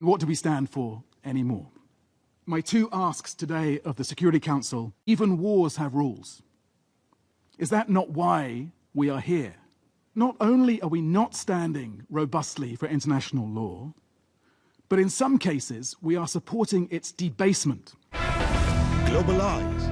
What do we stand for anymore? My two asks today of the Security Council: even wars have rules. Is that not why we are here? Not only are we not standing robustly for international law, but in some cases we are supporting its debasement. Global Eyes.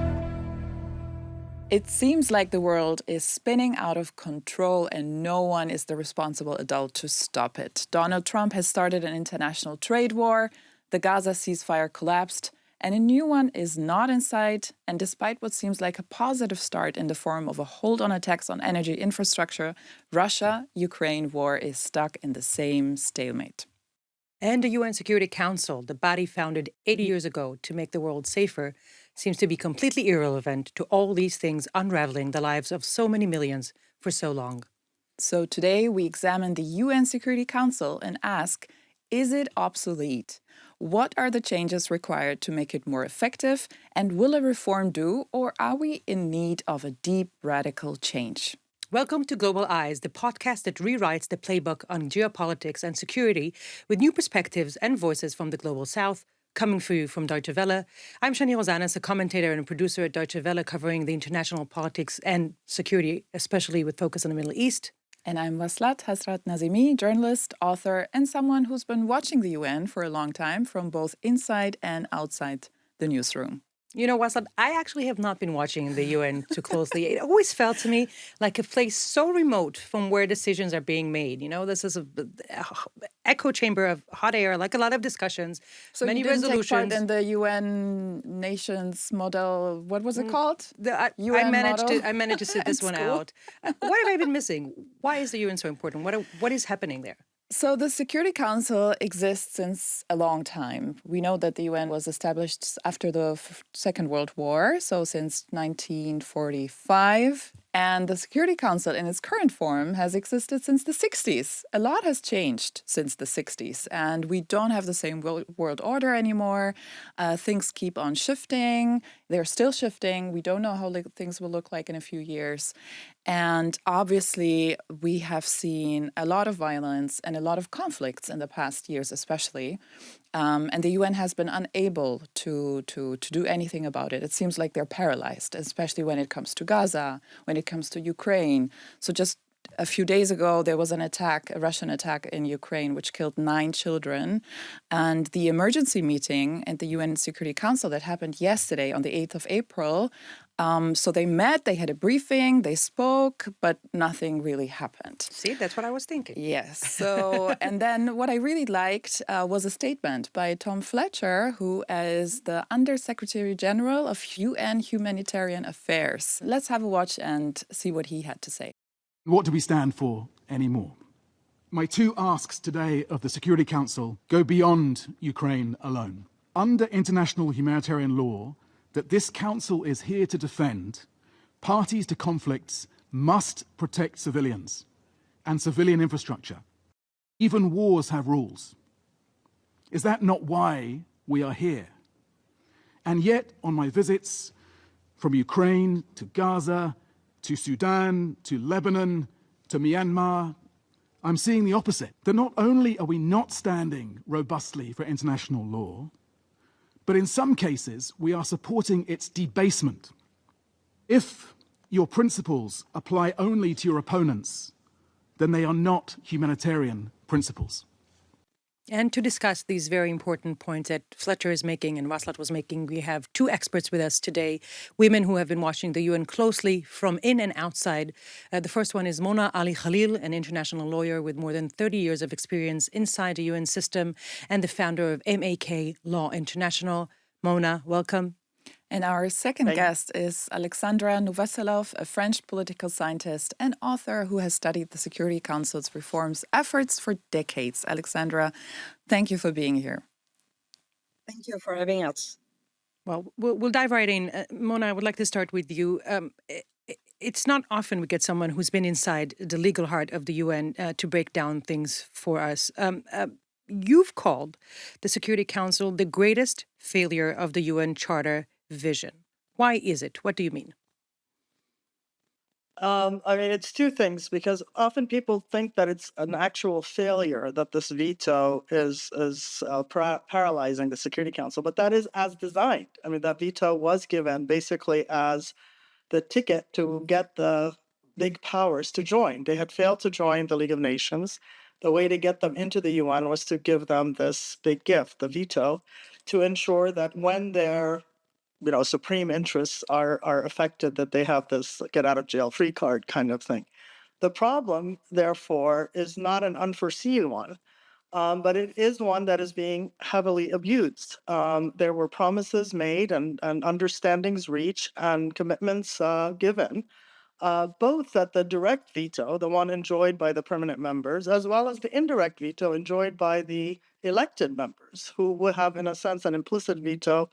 It seems like the world is spinning out of control and no one is the responsible adult to stop it. Donald Trump has started an international trade war, the Gaza ceasefire collapsed, and a new one is not in sight. And despite what seems like a positive start in the form of a hold on attacks on energy infrastructure, Russia-Ukraine war is stuck in the same stalemate. And the UN Security Council, the body founded 80 years ago to make the world safer, seems to be completely irrelevant to all these things unraveling the lives of so many millions for so long. So today we examine the UN Security Council and ask, is it obsolete? What are the changes required to make it more effective? And will a reform do, or are we in need of a deep, radical change? Welcome to Global Eyes, the podcast that rewrites the playbook on geopolitics and security with new perspectives and voices from the Global South, coming for you from Deutsche Welle. I'm Shani Rosanas, a commentator and a producer at Deutsche Welle covering the international politics and security, especially with focus on the Middle East. And I'm Waslat Hasrat Nazimi, journalist, author, and someone who's been watching the UN for a long time from both inside and outside the newsroom. You know, Waslat, I actually have not been watching the UN too closely. It always felt to me like a place so remote from where decisions are being made. You know, this is an echo chamber of hot air, like a lot of discussions, so many you didn't resolutions. Take part in the UN nations model. What was it called? I managed to sit this one out. What have I been missing? Why is the UN so important? What is happening there? So the Security Council exists since a long time. We know that the UN was established after the Second World War, so since 1945. And the Security Council in its current form has existed since the 60s. A lot has changed since the 60s, and we don't have the same world order anymore. Things keep on shifting. They're still shifting. We don't know how things will look like in a few years. And obviously, we have seen a lot of violence and a lot of conflicts in the past years, especially. And the UN has been unable to do anything about it. It seems like they're paralyzed, especially when it comes to Gaza, when it comes to Ukraine. So just a few days ago, there was an attack, a Russian attack in Ukraine, which killed 9 children. And the emergency meeting at the UN Security Council that happened yesterday on the 8th of April, so they met, they had a briefing, they spoke, but nothing really happened. See, that's what I was thinking. Yes. So, and then what I really liked was a statement by Tom Fletcher, who is the Under-Secretary General of UN Humanitarian Affairs. Let's have a watch and see what he had to say. What do we stand for anymore? My two asks today of the Security Council go beyond Ukraine alone. Under international humanitarian law that this council is here to defend, parties to conflicts must protect civilians and civilian infrastructure. Even wars have rules. Is that not why we are here? And yet, on my visits from Ukraine to Gaza, to Sudan, to Lebanon, to Myanmar, I'm seeing the opposite. That not only are we not standing robustly for international law, but in some cases we are supporting its debasement. If your principles apply only to your opponents, then they are not humanitarian principles. And to discuss these very important points that Fletcher is making and Waslat was making, we have two experts with us today, women who have been watching the UN closely from in and outside. The first one is Mona Ali Khalil, an international lawyer with more than 30 years of experience inside the UN system and the founder of MAK Law International. Mona, welcome. And our second guest is Alexandra Novosselof, a French political scientist and author who has studied the Security Council's reforms efforts for decades. Alexandra, thank you for being here. Thank you for having us. Well, we'll dive right in. Mona, I would like to start with you. It's not often we get someone who's been inside the legal heart of the UN to break down things for us. You've called the Security Council the greatest failure of the UN Charter vision. Why is it? What do you mean? It's two things because often people think that it's an actual failure that this veto is paralyzing the Security Council, but that is as designed. I mean, that veto was given basically as the ticket to get the big powers to join. They had failed to join the League of Nations. The way to get them into the UN was to give them this big gift, the veto, to ensure that when their supreme interests are affected, that they have this get out of jail free card kind of thing. The problem, therefore, is not an unforeseen one, but it is one that is being heavily abused. There were promises made and understandings reached and commitments given, both at the direct veto, the one enjoyed by the permanent members, as well as the indirect veto enjoyed by the elected members, who would have, in a sense, an implicit veto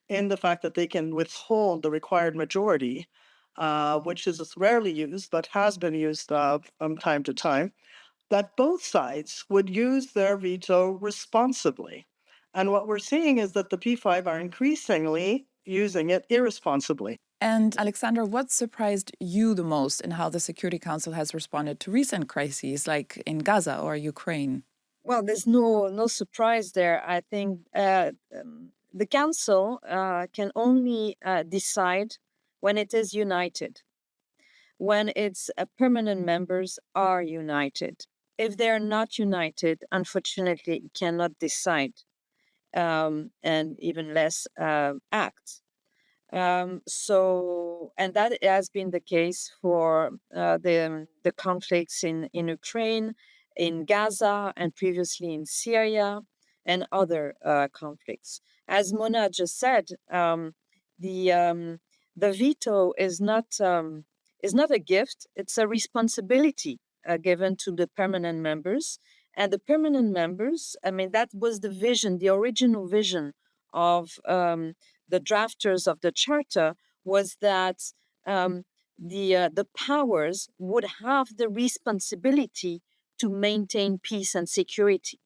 in the fact that they can withhold the required majority, which is rarely used but has been used from time to time, that both sides would use their veto responsibly. And what we're seeing is that the P5 are increasingly using it irresponsibly. And Alexandra, what surprised you the most in how the Security Council has responded to recent crises like in Gaza or Ukraine? Well, there's no surprise there. I think the council can only decide when it is united, when its permanent members are united. If they're not united, unfortunately, it cannot decide and even less act. And that has been the case for the conflicts in Ukraine, in Gaza, and previously in Syria and other conflicts. As Mona just said, the veto is not a gift; it's a responsibility given to the permanent members. And the permanent members, I mean, that was the vision, the original vision of the drafters of the charter, was that the powers would have the responsibility to maintain peace and security.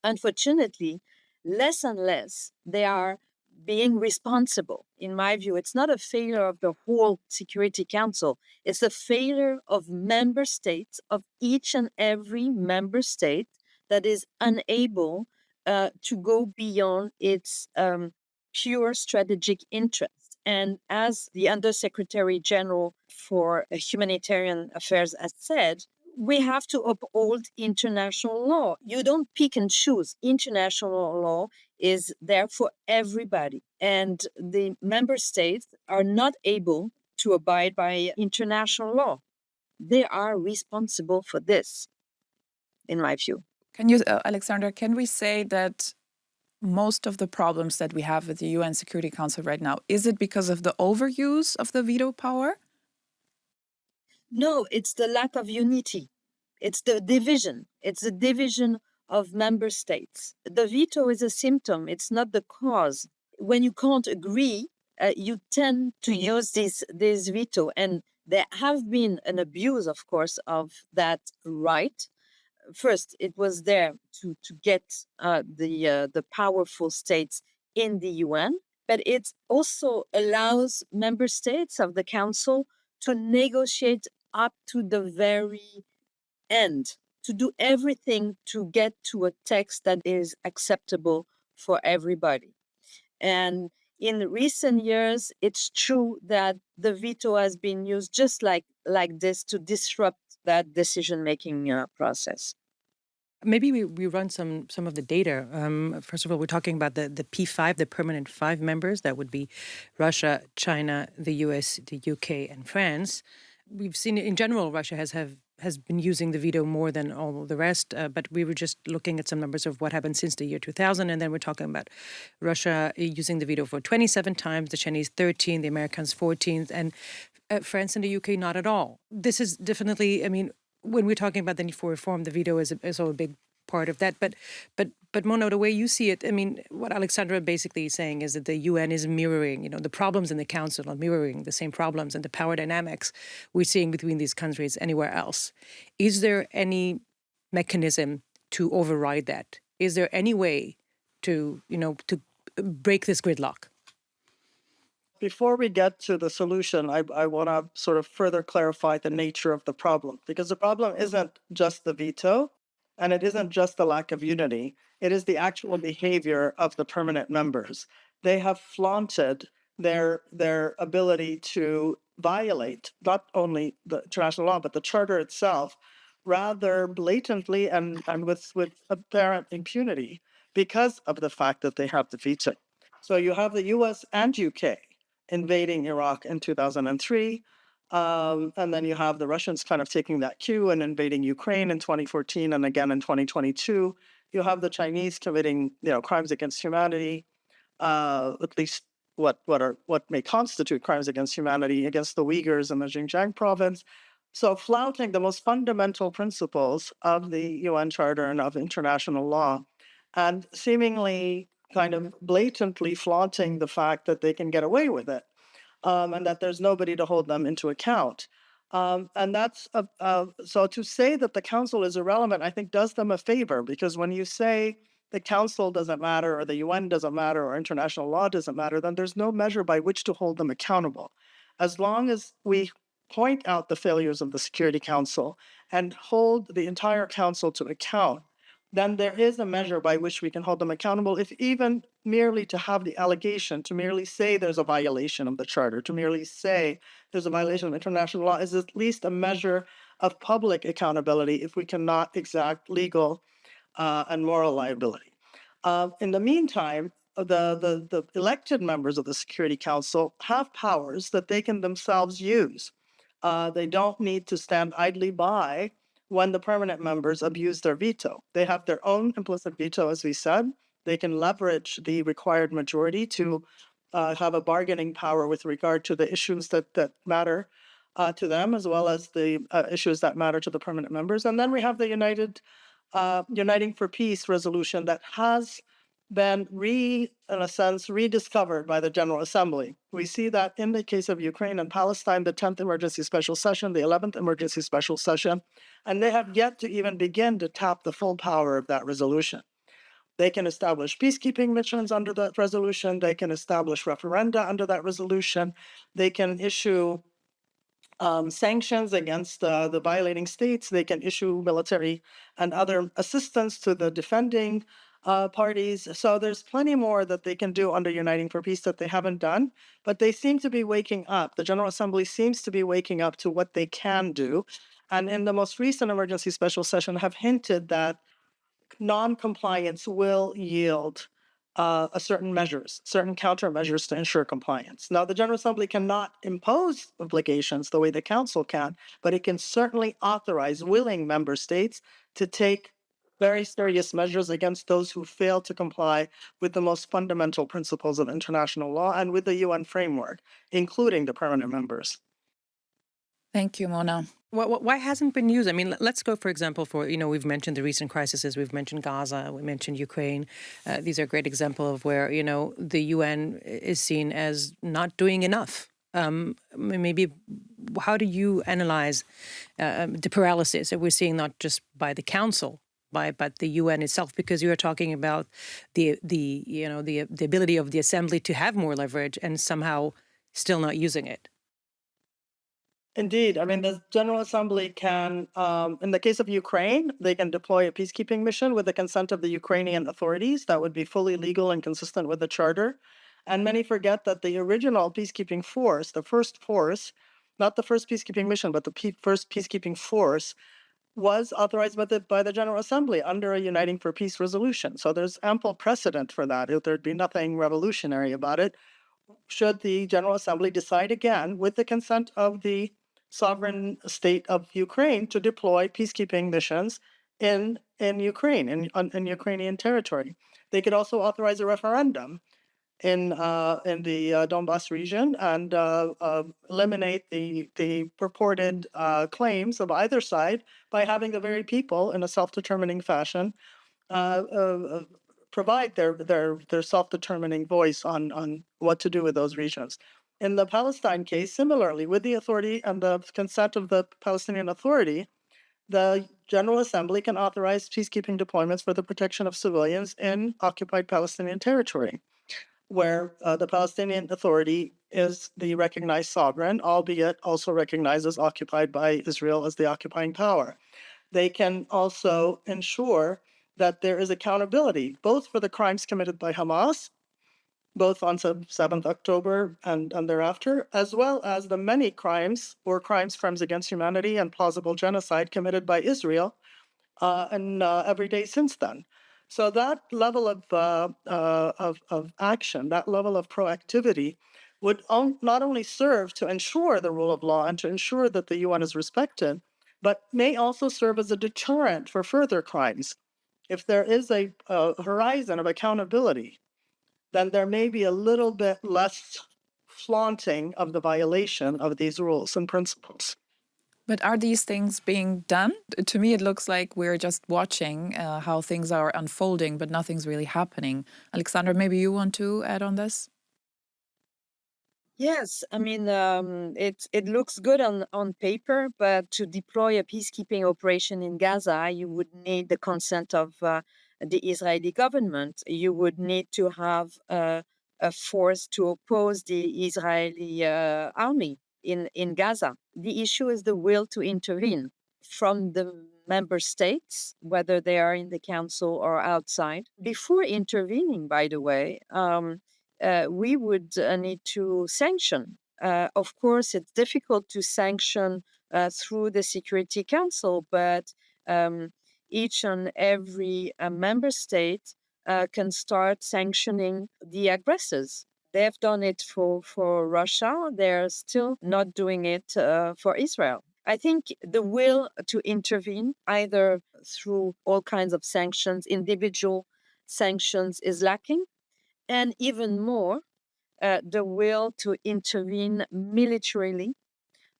Unfortunately, less and less they are being responsible. In my view, it's not a failure of the whole Security Council. It's a failure of member states, of each and every member state that is unable to go beyond its pure strategic interests. And as the Undersecretary General for Humanitarian Affairs has said, we have to uphold international law. You don't pick and choose. International law is there for everybody. And the member states are not able to abide by international law. They are responsible for this, in my view. Can you, Alexandra, can we say that most of the problems that we have with the UN Security Council right now, is it because of the overuse of the veto power? No, it's the lack of unity. It's the division. It's the division of member states. The veto is a symptom. It's not the cause. When you can't agree, you tend to use this veto. And there have been an abuse, of course, of that right. First, it was there to get the powerful states in the UN, but it also allows member states of the Council to negotiate up to the very end, to do everything to get to a text that is acceptable for everybody. And in recent years, it's true that the veto has been used just like this to disrupt that decision-making process. Maybe we run some of the data. First of all, we're talking about the P5, the permanent 5 members. That would be Russia, China, the US, the UK, and France. We've seen in general Russia has been using the veto more than all the rest. But we were just looking at some numbers of what happened since the year 2000, and then we're talking about Russia using the veto for 27 times, the Chinese 13, the Americans 14, and France and the UK not at all. This is definitely, I mean, when we're talking about the need for reform, the veto is also a big part of that. But Mona, the way you see it, I mean, what Alexandra basically is saying is that the UN is mirroring, the problems in the Council are mirroring the same problems and the power dynamics we're seeing between these countries anywhere else. Is there any mechanism to override that? Is there any way to break this gridlock? before we get to the solution, I want to sort of further clarify the nature of the problem, because the problem isn't just the veto, and it isn't just the lack of unity. It is the actual behavior of the permanent members. They have flaunted their ability to violate not only the international law, but the charter itself rather blatantly and with apparent impunity because of the fact that they have the veto. So you have the US and UK invading Iraq in 2003. And then you have the Russians kind of taking that cue and invading Ukraine in 2014 and again in 2022. You have the Chinese committing, crimes against humanity, at least what may constitute crimes against humanity against the Uyghurs in the Xinjiang province. So flouting the most fundamental principles of the UN Charter and of international law, and seemingly kind of blatantly flaunting the fact that they can get away with it, and that there's nobody to hold them into account. And that's so to say that the council is irrelevant, I think, does them a favor, because when you say the council doesn't matter, or the UN doesn't matter, or international law doesn't matter, then there's no measure by which to hold them accountable. As long as we point out the failures of the Security Council and hold the entire council to account, then there is a measure by which we can hold them accountable, if even merely to have the allegation, to merely say there's a violation of the charter, to merely say there's a violation of international law, is at least a measure of public accountability if we cannot exact legal and moral liability. In the meantime, the elected members of the Security Council have powers that they can themselves use. They don't need to stand idly by when the permanent members abuse their veto. They have their own implicit veto, as we said. They can leverage the required majority to have a bargaining power with regard to the issues that matter to them, as well as the issues that matter to the permanent members. And then we have the Uniting for Peace resolution that has been in a sense, rediscovered by the General Assembly. We see that in the case of Ukraine and Palestine, the 10th Emergency Special Session, the 11th Emergency Special Session, and they have yet to even begin to tap the full power of that resolution. They can establish peacekeeping missions under that resolution. They can establish referenda under that resolution. They can issue sanctions against the violating states. They can issue military and other assistance to the defending parties. So there's plenty more that they can do under Uniting for Peace that they haven't done, but they seem to be waking up. The General Assembly seems to be waking up to what they can do. And in the most recent emergency special session have hinted that non-compliance will yield certain countermeasures to ensure compliance. Now, the General Assembly cannot impose obligations the way the Council can, but it can certainly authorize willing member states to take very serious measures against those who fail to comply with the most fundamental principles of international law and with the UN framework, including the permanent members. Thank you, Mona. Why hasn't it been used? I mean, let's go, for example, we've mentioned the recent crises. We've mentioned Gaza. We mentioned Ukraine. These are a great example of where, the UN is seen as not doing enough. Maybe how do you analyze the paralysis that we're seeing, not just by the Council, but the UN itself? Because you are talking about the ability of the Assembly to have more leverage and somehow still not using it. Indeed. I mean, the General Assembly can, in the case of Ukraine, they can deploy a peacekeeping mission with the consent of the Ukrainian authorities. That would be fully legal and consistent with the Charter. And many forget that the original peacekeeping force, the first force, not the first peacekeeping mission, but the first peacekeeping force, was authorized by the General Assembly under a Uniting for Peace resolution. So there's ample precedent for that. There'd be nothing revolutionary about it. Should the General Assembly decide again, with the consent of the sovereign state of Ukraine, to deploy peacekeeping missions in Ukraine, in Ukrainian territory. They could also authorize a referendum in the Donbas region and eliminate the purported claims of either side by having the very people, in a self-determining fashion, provide their self-determining voice on what to do with those regions. In the Palestine case, similarly, with the authority and the consent of the Palestinian Authority, the General Assembly can authorize peacekeeping deployments for the protection of civilians in occupied Palestinian territory. where the Palestinian Authority is the recognized sovereign, albeit also recognized as occupied by Israel as the occupying power. They can also ensure that there is accountability, both for the crimes committed by Hamas, both on 7th October and thereafter, as well as the many crimes or crimes against humanity and plausible genocide committed by Israel and every day since then. So that level of action, that level of proactivity, would not only serve to ensure the rule of law and to ensure that the UN is respected, but may also serve as a deterrent for further crimes. If there is a horizon of accountability, then there may be a little bit less flaunting of the violation of these rules and principles. But are these things being done? To me, it looks like we're just watching how things are unfolding, but nothing's really happening. Alexandra, maybe you want to add on this? Yes, I mean, it looks good on paper, but to deploy a peacekeeping operation in Gaza, you would need the consent of the Israeli government. You would need to have a force to oppose the Israeli army in Gaza. The issue is the will to intervene from the member states, whether they are in the council or outside. Before intervening, by the way, we would need to sanction. Of course, it's difficult to sanction through the Security Council, but each and every member state can start sanctioning the aggressors. They've done it for Russia. They're still not doing it for Israel. I think the will to intervene, either through all kinds of sanctions, individual sanctions, is lacking. And even more, the will to intervene militarily.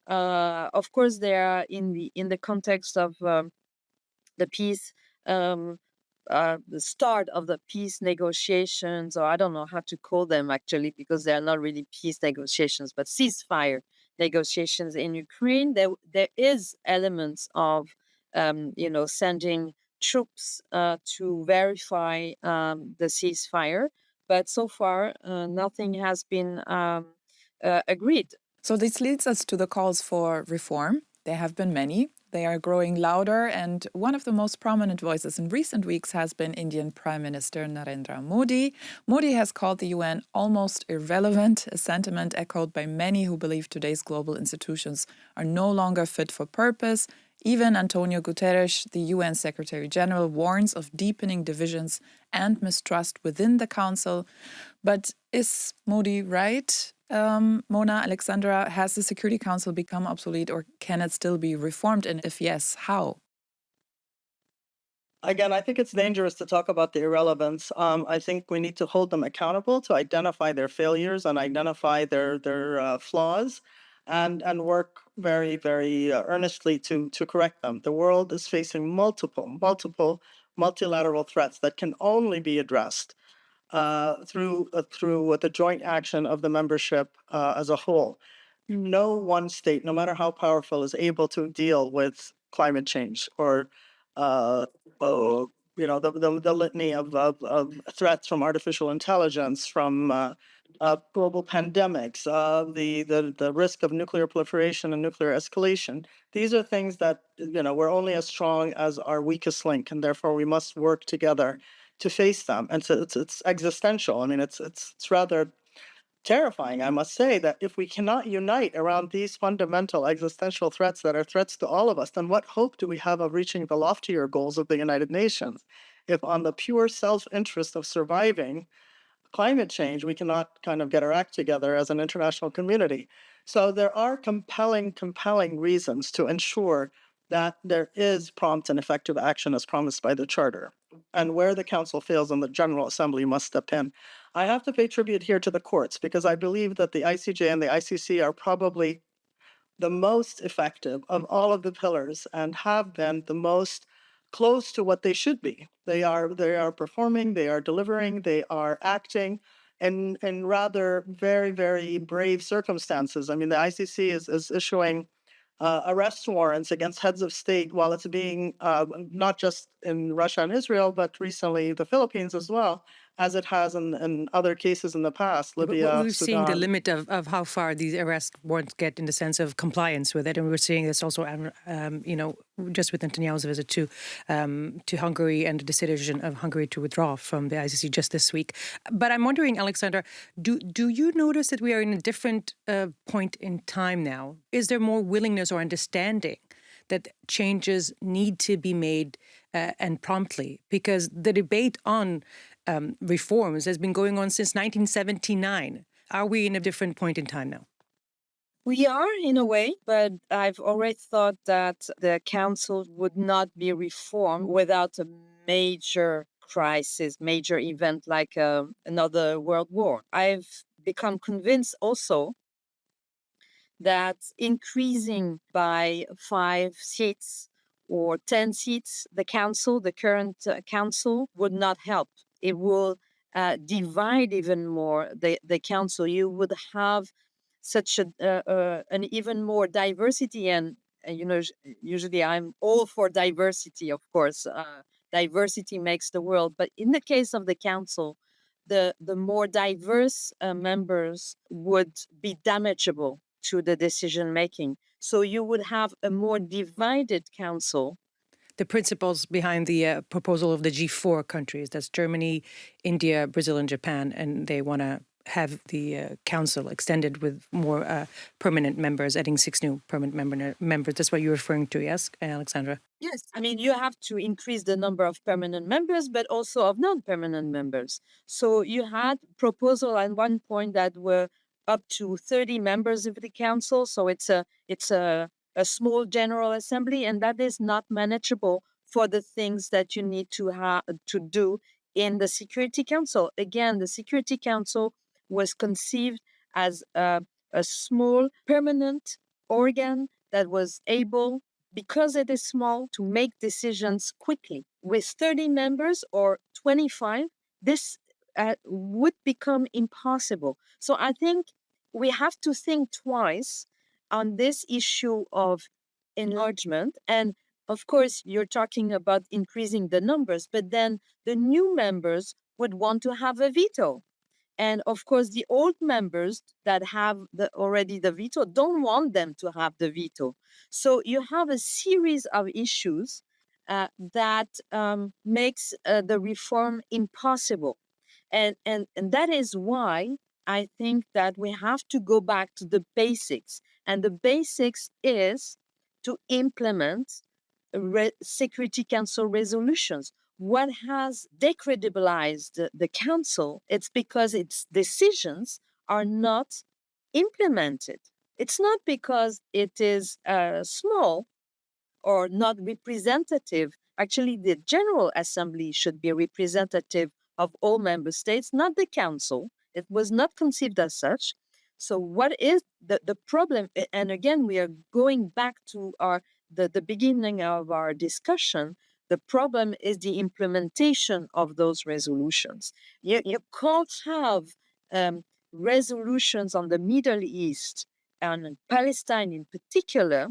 Of course, they are in the context of the peace, the start of the peace negotiations, or I don't know how to call them actually, because they are not really peace negotiations, but ceasefire negotiations in Ukraine. There is elements of, sending troops to verify the ceasefire. But so far, nothing has been agreed. So this leads us to the calls for reform. There have been many. They are growing louder, and one of the most prominent voices in recent weeks has been Indian Prime Minister Narendra Modi. Modi has called the UN almost irrelevant, a sentiment echoed by many who believe today's global institutions are no longer fit for purpose. Even Antonio Guterres, the UN Secretary General, warns of deepening divisions and mistrust within the Council. But is Modi right? Mona, Alexandra, has the Security Council become obsolete, or can it still be reformed? And if yes, how? Again, I think it's dangerous to talk about the irrelevance. I think we need to hold them accountable to identify their failures and identify their flaws, and work very, very earnestly to correct them. The world is facing multiple multilateral threats that can only be addressed through the joint action of the membership as a whole. No one state, no matter how powerful, is able to deal with climate change or the litany of threats from artificial intelligence, from global pandemics, the risk of nuclear proliferation and nuclear escalation. These are things that we're only as strong as our weakest link, and therefore we must work together to face them. And so it's existential. I mean, it's rather terrifying, I must say, that if we cannot unite around these fundamental existential threats that are threats to all of us, then what hope do we have of reaching the loftier goals of the United Nations? If on the pure self-interest of surviving climate change, we cannot kind of get our act together as an international community. So there are compelling reasons to ensure that there is prompt and effective action as promised by the Charter. And where the Council fails, and the General Assembly must step in. I have to pay tribute here to the courts, because I believe that the ICJ and the ICC are probably the most effective of all of the pillars and have been the most close to what they should be. They are performing, they are delivering, they are acting in rather very, very brave circumstances. I mean, the ICC is issuing arrest warrants against heads of state while it's being not just in Russia and Israel, but recently the Philippines as well, as it has in other cases in the past, But Libya, we're seeing the Sudan. limit of how far these arrest warrants get in the sense of compliance with it, and we're seeing this also, just with Netanyahu's visit to Hungary and the decision of Hungary to withdraw from the ICC just this week. But I'm wondering, Alexandra, do you notice that we are in a different point in time now? Is there more willingness or understanding that changes need to be made and promptly? Because the debate on reforms has been going on since 1979. Are we in a different point in time now? We are in a way, but I've already thought that the council would not be reformed without a major crisis, major event like another world war. I've become convinced also that increasing by 5 seats or 10 seats the council, the current council, would not help. It will divide even more the council. You would have such an even more diversity, and usually I'm all for diversity, of course. Diversity makes the world, but in the case of the council, the more diverse members would be damageable to the decision making. So you would have a more divided council. The principles behind the proposal of the G4 countries, that's Germany, India, Brazil, and Japan, and they want to have the council extended with more permanent members, adding 6 new permanent members. That's what you're referring to, yes, Alexandra? Yes, I mean, you have to increase the number of permanent members, but also of non-permanent members. So you had proposal at one point that were up to 30 members of the council. So it's a small general assembly, and that is not manageable for the things that you need to do in the Security Council. Again, the Security Council was conceived as a small permanent organ that was able, because it is small, to make decisions quickly. With 30 members or 25, this would become impossible. So I think we have to think twice on this issue of enlargement. And of course, you're talking about increasing the numbers, but then the new members would want to have a veto. And of course, the old members that have already the veto don't want them to have the veto. So you have a series of issues that makes the reform impossible. And that is why I think that we have to go back to the basics. And the basics is to implement Security Council resolutions. What has decredibilized the council, it's because its decisions are not implemented. It's not because it is small or not representative. Actually, the General Assembly should be representative of all member states, not the council. It was not conceived as such. So what is the problem? And again, we are going back to the beginning of our discussion. The problem is the implementation of those resolutions. You can't have resolutions on the Middle East and Palestine in particular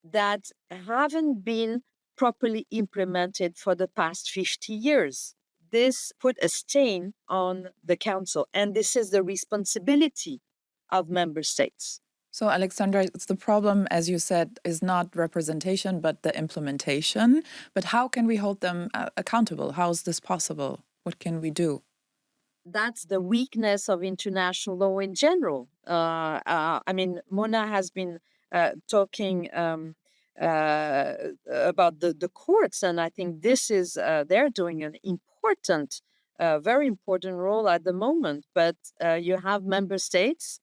that haven't been properly implemented for the past 50 years. This put a stain on the council, and this is the responsibility of member states. So, Alexandra, it's the problem, as you said, is not representation, but the implementation. But how can we hold them accountable? How is this possible? What can we do? That's the weakness of international law in general. I mean, Mona has been talking about the courts, and I think this is they're doing an important, very important role at the moment. But you have member states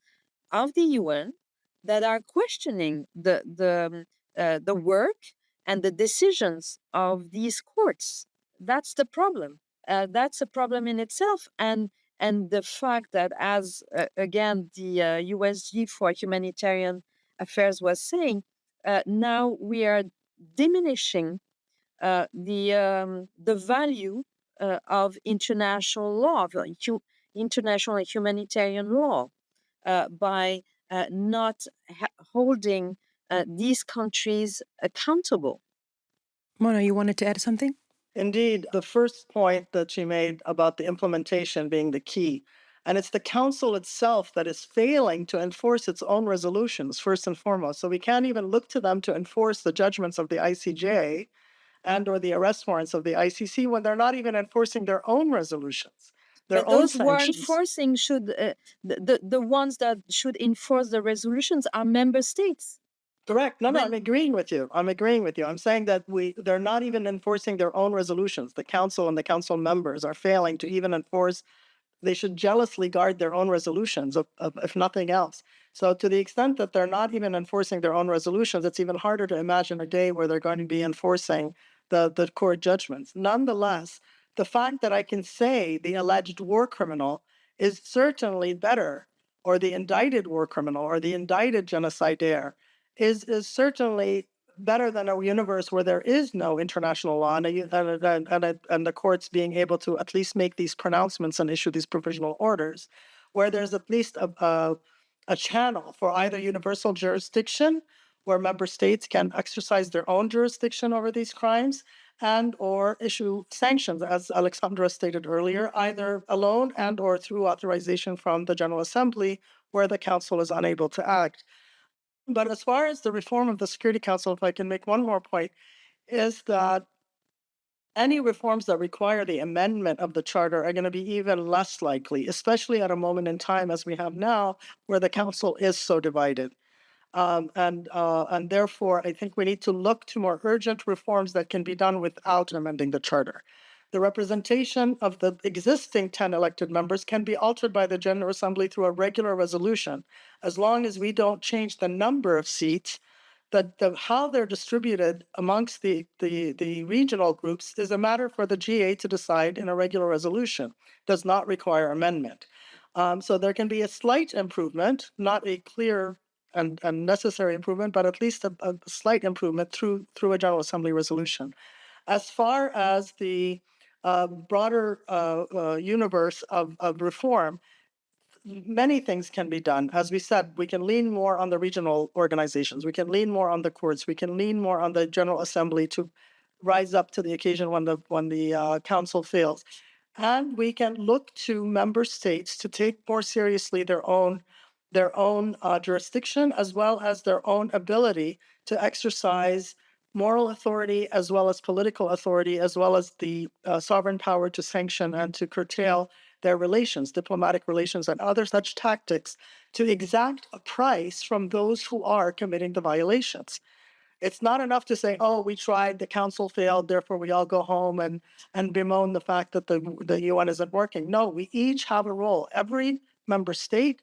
of the UN that are questioning the work and the decisions of these courts. That's the problem. That's a problem in itself, and the fact that, as again the USG for Humanitarian Affairs was saying, now we are diminishing the value of international law, of international humanitarian law, by not holding these countries accountable. Mona, you wanted to add something? Indeed, the first point that she made about the implementation being the key. And it's the council itself that is failing to enforce its own resolutions, first and foremost. So we can't even look to them to enforce the judgments of the ICJ and or the arrest warrants of the ICC when they're not even enforcing their own resolutions, their But own those who are sanctions. enforcing should the ones that should enforce the resolutions are member states. Correct. No, I'm When agreeing with you. I'm saying that they're not even enforcing their own resolutions. The council and the council members are failing to even enforce. They should jealously guard their own resolutions, if nothing else. So to the extent that they're not even enforcing their own resolutions, it's even harder to imagine a day where they're going to be enforcing the court judgments. Nonetheless, the fact that I can say the alleged war criminal is certainly better, or the indicted war criminal, or the indicted genocidaire, is certainly better than a universe where there is no international law and the courts being able to at least make these pronouncements and issue these provisional orders, where there's at least a channel for either universal jurisdiction, where member states can exercise their own jurisdiction over these crimes, and or issue sanctions, as Alexandra stated earlier, either alone and or through authorization from the General Assembly, where the Council is unable to act. But as far as the reform of the Security Council, if I can make one more point, is that any reforms that require the amendment of the charter are going to be even less likely, especially at a moment in time as we have now, where the council is so divided. And therefore, I think we need to look to more urgent reforms that can be done without amending the charter. The representation of the existing 10 elected members can be altered by the General Assembly through a regular resolution, as long as we don't change the number of seats. How they're distributed amongst the regional groups is a matter for the GA to decide in a regular resolution. Does not require amendment. So there can be a slight improvement, not a clear and necessary improvement, but at least a slight improvement through a General Assembly resolution. As far as the broader universe of reform, many things can be done. As we said, we can lean more on the regional organizations. We can lean more on the courts. We can lean more on the General Assembly to rise up to the occasion when the council fails. And we can look to member states to take more seriously their own jurisdiction, as well as their own ability to exercise moral authority, as well as political authority, as well as the sovereign power to sanction and to curtail their relations, diplomatic relations, and other such tactics to exact a price from those who are committing the violations. It's not enough to say, oh, we tried, the council failed, therefore we all go home and bemoan the fact that the UN isn't working. No, we each have a role, every member state,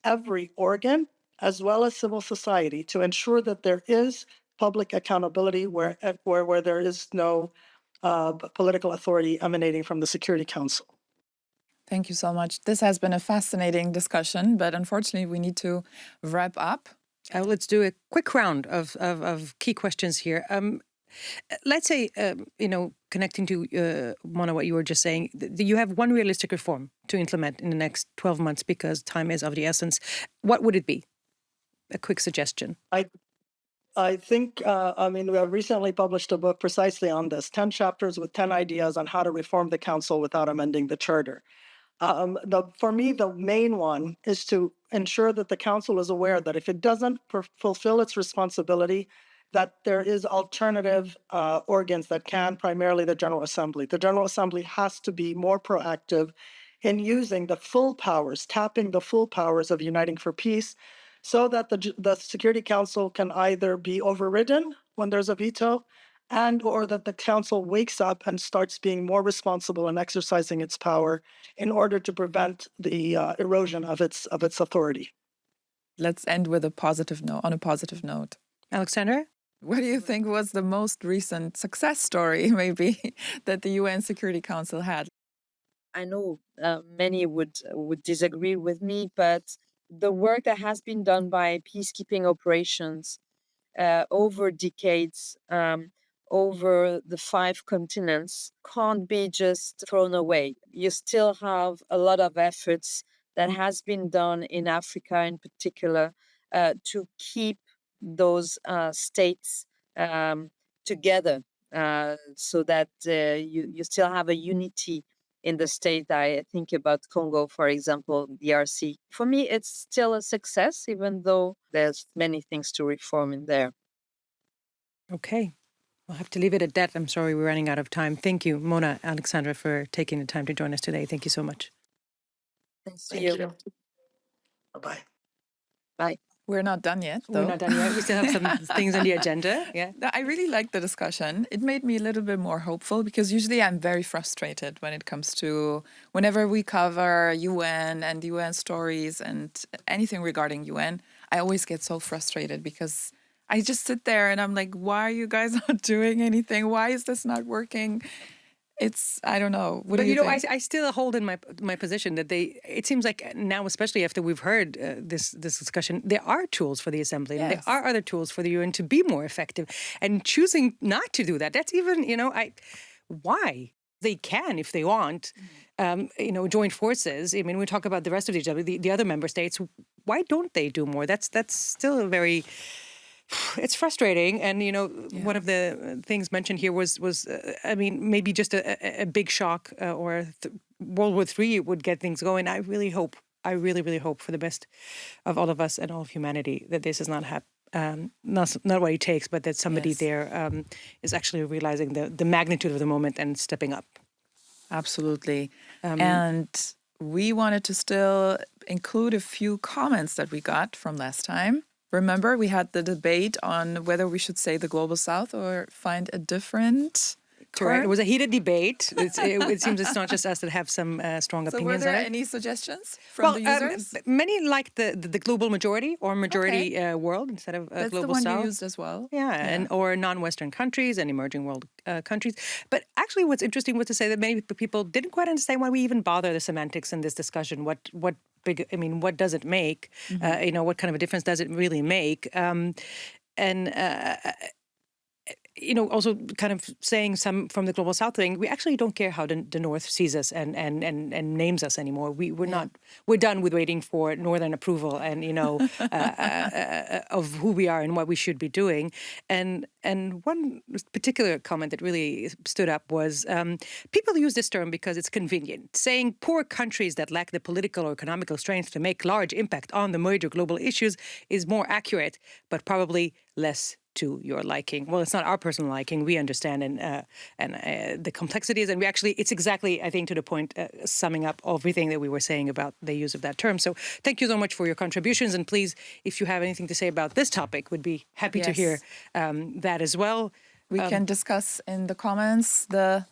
every organ, as well as civil society, to ensure that there is public accountability where there is no political authority emanating from the Security Council. Thank you so much. This has been a fascinating discussion, but unfortunately we need to wrap up. Let's do a quick round of key questions here. Let's say, connecting to Mona, what you were just saying, you have one realistic reform to implement in the next 12 months because time is of the essence. What would it be? A quick suggestion. I think, we have recently published a book precisely on this, 10 chapters with 10 ideas on how to reform the council without amending the charter. For me, the main one is to ensure that the council is aware that if it doesn't fulfill its responsibility, that there is alternative organs that can, primarily the General Assembly. The General Assembly has to be more proactive in using the full powers, tapping the full powers of Uniting for Peace, so that the Security Council can either be overridden when there's a veto, and or that the council wakes up and starts being more responsible in exercising its power in order to prevent the erosion of its authority. Let's end with a positive note. On a positive note, Alexandra, what do you think was the most recent success story, maybe, that the UN Security Council had? I know many would disagree with me, but the work that has been done by peacekeeping operations over decades, over the 5 continents, can't be just thrown away. You still have a lot of efforts that has been done in Africa in particular to keep those states together, so that you still have a unity in the state. I think about Congo, for example, DRC. For me, it's still a success, even though there's many things to reform in there. Okay. We'll have to leave it at that. I'm sorry we're running out of time. Thank you, Mona, Alexandra, for taking the time to join us today. Thank you so much. Thanks to Thank you. you. Bye-bye. Bye. We're not done yet, though. We're not done yet. We still have some things on the agenda. Yeah. No, I really liked the discussion. It made me a little bit more hopeful because usually I'm very frustrated when it comes to whenever we cover UN and UN stories and anything regarding UN, I always get so frustrated because I just sit there and I'm like, why are you guys not doing anything? Why is this not working? It's, I don't know. What do you think? I still hold in my position that it seems like now, especially after we've heard this discussion, there are tools for the assembly and there are other tools for the UN to be more effective. And choosing not to do that, that's even, why? They can, if they want, join forces. I mean, we talk about the rest of the other member states. Why don't they do more? That's still a very... It's frustrating, and one of the things mentioned here was maybe just a big shock or World War III would get things going. I really hope for the best of all of us and all of humanity that this is not not what it takes, but that somebody there is actually realizing the magnitude of the moment and stepping up. Absolutely, and we wanted to still include a few comments that we got from last time. Remember, we had the debate on whether we should say the Global South or find a different Correct. It was a heated debate. It seems it's not just us that have some strong opinions on it. So were there any suggestions from the users? Many like the global majority or majority world instead of That's global the one south. you used as well. Yeah, or non-Western countries and emerging world countries. But actually what's interesting was to say that many people didn't quite understand why we even bother the semantics in this discussion. What does it make? What kind of a difference does it really make? Also kind of saying some from the Global South thing, we actually don't care how the North sees us and names us anymore. We're done with waiting for Northern approval and, of who we are and what we should be doing. And one particular comment that really stood up was people use this term because it's convenient. Saying poor countries that lack the political or economical strength to make large impact on the major global issues is more accurate, but probably less to your liking. Well, it's not our personal liking. We understand and the complexities, and it's exactly, I think, to the point, summing up everything that we were saying about the use of that term. So thank you so much for your contributions, and please, if you have anything to say about this topic, would be happy to hear that as well. We can discuss in the comments. The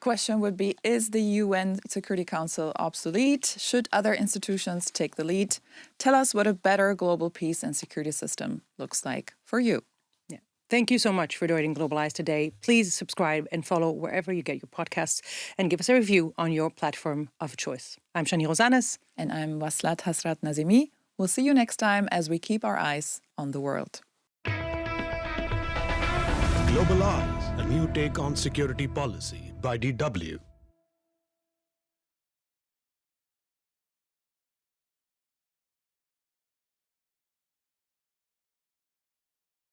question would be, is the UN Security Council obsolete? Should other institutions take the lead? Tell us what a better global peace and security system looks like for you. Thank you so much for joining Globalize today. Please subscribe and follow wherever you get your podcasts and give us a review on your platform of choice. I'm Shani Rosanes. And I'm Waslat Hasrat Nazimi. We'll see you next time as we keep our eyes on the world. Globalize, a new take on security policy by DW.